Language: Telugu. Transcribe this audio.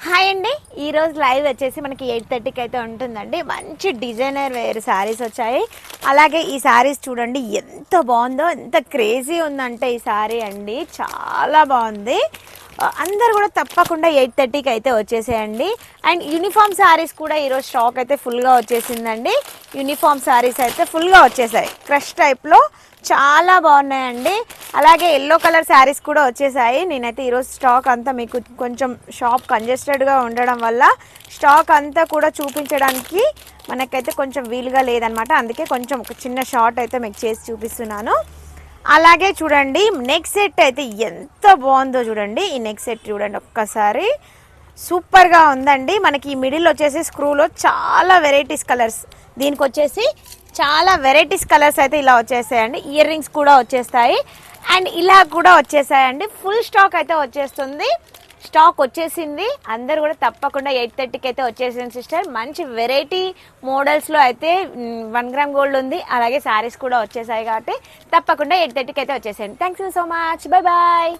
హాయ్ అండి, ఈరోజు లైవ్ వచ్చేసి మనకి 8:30కి అయితే ఉంటుందండి. మంచి డిజైనర్ వేర్ శారీస్ వచ్చాయి. అలాగే ఈ శారీస్ చూడండి ఎంత బాగుందో, ఎంత క్రేజీ ఉందంటే ఈ శారీ అండి చాలా బాగుంది. అందరు కూడా తప్పకుండా 8:30కి అయితే వచ్చేసేయండి. అండ్ యూనిఫామ్ శారీస్ కూడా ఈరోజు స్టాక్ అయితే ఫుల్గా వచ్చేసిందండి. యూనిఫామ్ శారీస్ అయితే ఫుల్గా వచ్చేసాయి. క్రష్ టైప్లో చాలా బాగున్నాయండి. అలాగే ఎల్లో కలర్ శారీస్ కూడా వచ్చేసాయి. నేనైతే ఈరోజు స్టాక్ అంతా మీకు కొంచెం షాప్ కంజెస్టెడ్గా ఉండడం వల్ల స్టాక్ అంతా కూడా చూపించడానికి మనకైతే కొంచెం వీలుగా లేదనమాట. అందుకే కొంచెం ఒక చిన్న షార్ట్ అయితే మీకు చేసి చూపిస్తున్నాను. అలాగే చూడండి నెక్ సెట్ అయితే ఎంత బాగుందో చూడండి. ఈ నెక్ సెట్ చూడండి ఒక్కసారి, సూపర్గా ఉందండి. మనకి ఈ మిడిల్ వచ్చేసి స్క్రూలో చాలా వెరైటీస్ కలర్స్, దీనికి వచ్చేసి చాలా వెరైటీస్ కలర్స్ అయితే ఇలా వచ్చేసాయండి. ఇయర్ రింగ్స్ కూడా వచ్చేస్తాయి అండ్ ఇలా కూడా వచ్చేసాయండి. ఫుల్ స్టాక్ అయితే వచ్చేస్తుంది. స్టాక్ వచ్చేసింది. అందరు కూడా తప్పకుండా 8:30కి అయితే వచ్చేసింది సిస్టర్. మంచి వెరైటీ మోడల్స్లో అయితే 1 గ్రామ్ గోల్డ్ ఉంది. అలాగే శారీస్ కూడా వచ్చేసాయి కాబట్టి తప్పకుండా 8:30కి అయితే వచ్చేసేయండి. Thanks so much, bye bye.